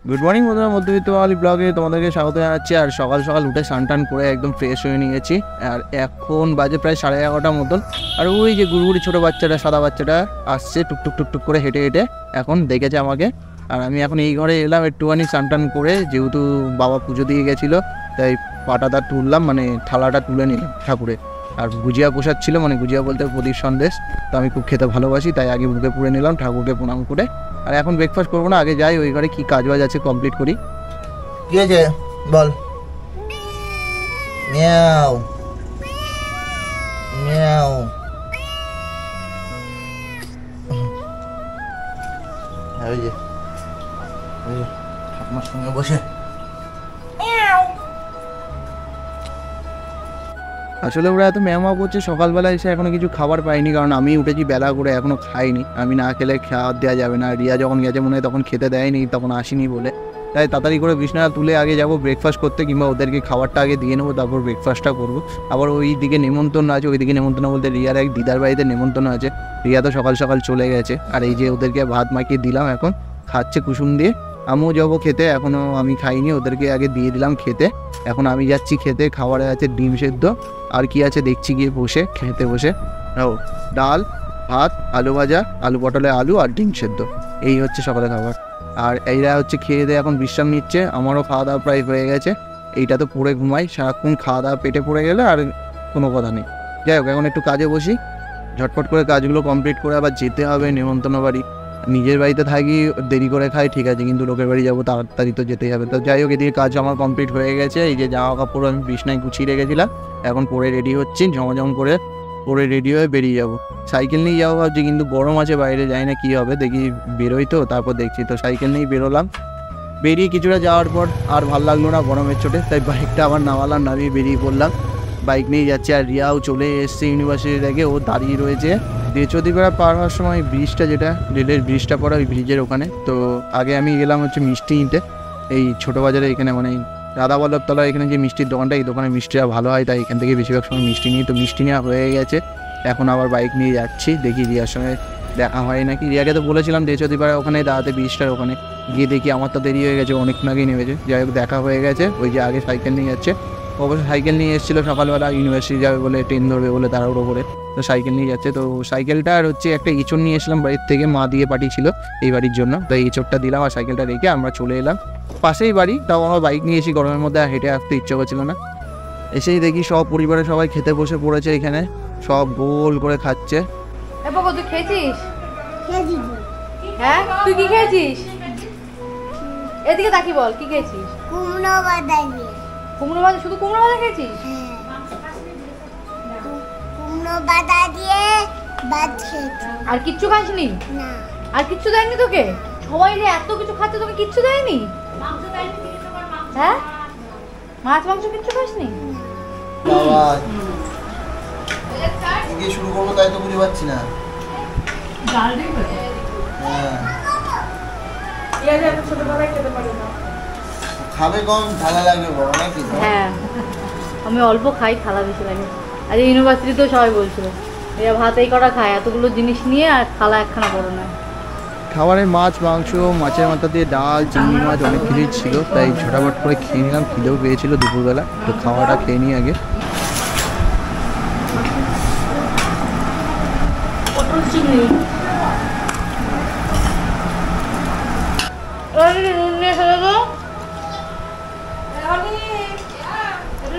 Good morning বন্ধুরা, মধ্যবিত্ত বাঙালি ব্লগে তোমাদেরকে স্বাগত জানাচ্ছি। আর সকাল সকাল উঠে স্নান করে একদম ফ্রেশ হয়ে নিয়েছি। আর এখন বাজে প্রায় 11:30 মতন। আর ওই যে গুড়গুড়ি ছোটো বাচ্চাটা, সাদা বাচ্চাটা আসছে টুকটুক টুকটুক করে হেঁটে হেঁটে, এখন দেখেছে আমাকে। আর আমি এখন এই ঘরে এলাম একটুখানি স্নান করে, যেহেতু বাবা পুজো দিয়ে গেছিলো তাই পাটাটা তুললাম, মানে থালাটা তুলে নিলাম ঠাকুরে। আর গুজিয়া প্রসাদ ছিল, মানে গুজিয়া বলতে প্রদীপ সন্দেশ, তো আমি খুব খেতে ভালোবাসি তাই আগে মুখে পুড়ে নিলাম ঠাকুরকে প্রণাম করে। আর এখন ব্রেকফাস্ট করবো না, আগে যাই ওই ঘরে কি কাজ বাজ আছে কমপ্লিট করি। কি আছে বল? Miao Miao. ওই যে ঠাকুমার সঙ্গে বসে আসলে ওরা এত ম্যামা করছে সকালবেলা এসে এখনো কিছু খাবার পাইনি, কারণ আমি উঠেছি বেলা করে এখনো খাইনি। আমি না খেলে খাওয়ার দেওয়া যাবে না। রিয়া যখন গেছে মনে হয় তখন খেতে দেয়নি, তখন আসিনি বলে, তাই তাড়াতাড়ি করে বিছানা তুলে আগে যাবো ব্রেকফাস্ট করতে, কিংবা ওদেরকে খাবারটা আগে দিয়ে নেবো, তারপর ব্রেকফাস্টটা করবো। আবার ওই দিকে নেমন্তন্ন আছে, ওই দিকে নেমন্তন্ন বলতে রিয়ার এক দিদার বাড়িতে নেমন্তন্ন আছে। রিয়া তো সকাল সকাল চলে গেছে। আর এই যে ওদেরকে ভাত মাখিয়ে দিলাম, এখন খাচ্ছে কুসুম দিয়ে। আমিও যাবো খেতে, এখনও আমি খাইনি, ওদেরকে আগে দিয়ে দিলাম খেতে। এখন আমি যাচ্ছি খেতে। খাবারে আছে ডিম সেদ্ধ, আর কি আছে দেখছি গিয়ে বসে খেতে বসে। ও ডাল, ভাত, আলু ভাজা, আলু পটলে আলু আর ডিম সেদ্ধ, এই হচ্ছে সকালে খাবার। আর এইরা হচ্ছে খেয়ে দিয়ে এখন বিশ্রাম নিচ্ছে। আমারও খাওয়া দাওয়া প্রায় হয়ে গেছে। এইটা তো পড়ে ঘুমাই সারাক্ষণ, খাওয়া দাওয়া পেটে পড়ে গেলে আর কোনো কথা নেই। যাই হোক, এখন একটু কাজে বসি, ঝটপট করে কাজগুলো কমপ্লিট করে আবার যেতে হবে নেমন্তন্ন বাড়ি। নিজের বাড়িতে থাকি দেরি করে খাই ঠিক আছে, কিন্তু লোকের বাড়ি যাবো তাড়াতাড়ি তো যেতেই হবে। তো যাই হোক, এদিকে কাজ আমার কমপ্লিট হয়ে গেছে। এই যে জামা কাপড় আমি বিছনায় গুছিয়ে রেখেছিলাম, এখন পরে রেডি হচ্ছি, ঝমঝম করে পরে রেডি হয়ে বেরিয়ে যাব। সাইকেল নিয়ে যাবো ভাবছি, কিন্তু গরম আছে বাইরে, যাই না কী হবে, দেখি বেরোই তো তারপর দেখছি। তো সাইকেল নিয়েই বেরোলাম। বেরিয়ে কিছুটা যাওয়ার পর আর ভালো লাগলো না গরমের চোটে, তাই বাইকটা আবার নামালাম, নামিয়ে বেরিয়ে পড়লাম। বাইক নিয়ে যাচ্ছে। আর রিয়াও চলে এসছে ইউনিভার্সিটি থেকে, ও দাঁড়িয়ে রয়েছে দেচৌধুরীপাড়া পার হওয়ার সময় ব্রিজটা, যেটা রেলের ব্রিজটা পড়ে, ওই ব্রিজের ওখানে। তো আগে আমি গেলাম হচ্ছে মিষ্টি নিতে, এই ছোটো বাজারে এখানে, মানে রাধাবল্লভতলা এখানে যে মিষ্টির দোকানটা, এই দোকানে মিষ্টিটা ভালো হয়, তাই এখান থেকে বেশিরভাগ সময় মিষ্টি নিই। তো মিষ্টি নেওয়া হয়ে গেছে, এখন আবার বাইক নিয়ে যাচ্ছি। দেখি রিয়ার সঙ্গে দেখা হয় নাকি। রিয়াকে তো বলেছিলাম দেচৌধুরীপাড়া ওখানে দাঁড়াতে, ব্রিজটার ওখানে গিয়ে দেখি আমার তো দেরি হয়ে গেছে, অনেকক্ষণ আগেই নেমেছে। যাই হোক, দেখা হয়ে গেছে। ওই যে আগে সাইকেল নিয়ে যাচ্ছে, অবশ্য সাইকেল নিয়ে এসেছিলো সকালবেলা, ইউনিভার্সিটি যাবে বলে, ট্রেন ধরবে বলে তাড়াহুড়ো করে, তো সাইকেল নিয়ে যাচ্ছে। তো সাইকেলটা আর হচ্ছে একটা ইঁচড় নিয়ে এসলাম বাড়ির থেকে, মা দিয়ে পাঠিয়েছিল এই বাড়ির জন্য, তো এই ইঁচড়টা দিলাম আর সাইকেলটা রেখে আমরা চলে এলাম। পাশেই বাড়ি, তাও আমার বাইক নিয়ে এসে গরমের মধ্যে আর হেঁটে আসতে ইচ্ছে করছিল না। এসেই দেখি সব পরিবারের সবাই খেতে বসে পড়েছে এখানে, সব গোল করে খাচ্ছে। তুই খেয়েছিস? হ্যাঁ, তুই কি খেয়েছিস? এদিকে তাকি বল, কি খেয়েছিস? কুমড়ো বাদাম। কুমড়ো ভাজা? শুধু কুমড়ো ভাজা খেয়েছিস? কুমড়ো বাদাম দিয়ে ভাত খেয়েছি। আর কিচ্ছু খাসনি? না। আর কিচ্ছু দেয়নি তোকে? সবাই যে এত কিছু খাচ্ছে, তোকে কিচ্ছু দেয়নি? হ্যাঁ, মাছ মাংস কিচ্ছু খাসনি? শুরু করবো তাই তো বুঝতে পারছি না। খাবে কম, ঝালা লাগবে বড় নাকি? হ্যাঁ, আমি অল্প খাই, থালা বেশি লাগে। আর ইউনিভার্সিটিতেও সবাই বলছিল এরা ভাত এই কটা খায়, এতগুলো জিনিস নিয়ে আর থালা একখানা বড় নয়। খাবারে মাছ, মাংস, মাছের মাথা দিয়ে ডাল, চিংড়ি মাছ, অনেক কিছুই ছিল, তাই ঝটাফট করে খেয়ে নিলাম। খিদেও পেয়েছিল দুপুরবেলা, তো খাওয়াটা খেয়ে নিই আগে। পটল চিংড়ি নুন নিয়ে খেলে তো,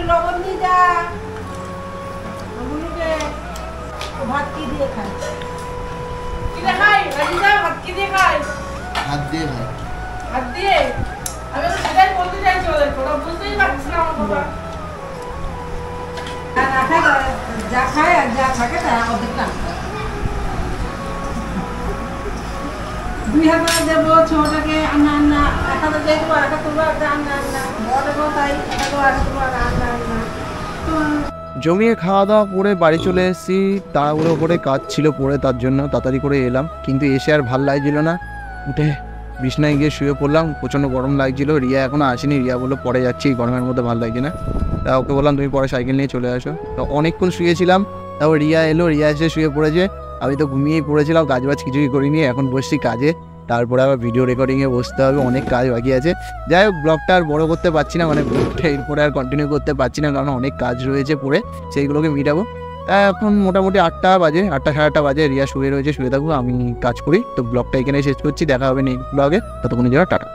লবণ দিয়ে যা। ভাত কি দিয়ে খায়? কি দিয়ে খাই? ভাত কি দিয়ে খাই? হাত দিয়ে ভাই। হাত দিয়ে? আমি তো সেটাই বলতে চাইছি ওদের, ওরা বুঝতেই পারছি না আমার কথা। যা খায় আর যা থাকে তা ওদের না। 2 হাতে দেবো ছোটটাকে, আন্না আন্না, এক হাতে দেখবো, এক হাতে তুলবো, আন্না আন্না, বড় দেবো তাই, এক হাতে আন্না আন্না। জমিয়ে খাওয়া দাওয়া করে বাড়ি চলে এসেছি। তাড়াহুড়ো করে কাজ ছিল পড়ে, তার জন্য তাড়াতাড়ি করে এলাম, কিন্তু এসে আর ভাল লাগছিল না। উঠে বিছনায় গিয়ে শুয়ে পড়লাম, প্রচণ্ড গরম লাগছিল। রিয়া এখনও আসেনি, রিয়া বললো পরে যাচ্ছি, গরমের মধ্যে ভালো লাগছে না। তা ওকে বললাম তুমি পরে সাইকেল নিয়ে চলে আসো। তো অনেকক্ষণ শুয়েছিলাম, তারপর রিয়া এলো, রিয়া এসে শুয়ে পড়েছে। আমি তো ঘুমিয়েই পড়েছিলাম, কাজবাজ কিছুই করিনি। এখন বসছি কাজে, তারপরে আবার ভিডিও রেকর্ডিংয়ে বসতে হবে, অনেক কাজ বাকি আছে। যাই হোক, ব্লগটা আর বড় করতে পারছি না, মানে ব্লগটা এরপরে আর কন্টিনিউ করতে পারছি না, কারণ অনেক কাজ রয়েছে পড়ে, সেইগুলোকে মিটাবো। তাই এখন মোটামুটি 8টা বাজে, 8টা সাড়ে 8টা বাজে, রিয়া শুয়ে রয়েছে, শুয়ে থাকুক, আমি কাজ করি। তো ব্লগটা এখানে শেষ করছি, দেখা হবে নেক্সট ব্লগে, ততক্ষণের জন্য টাটা।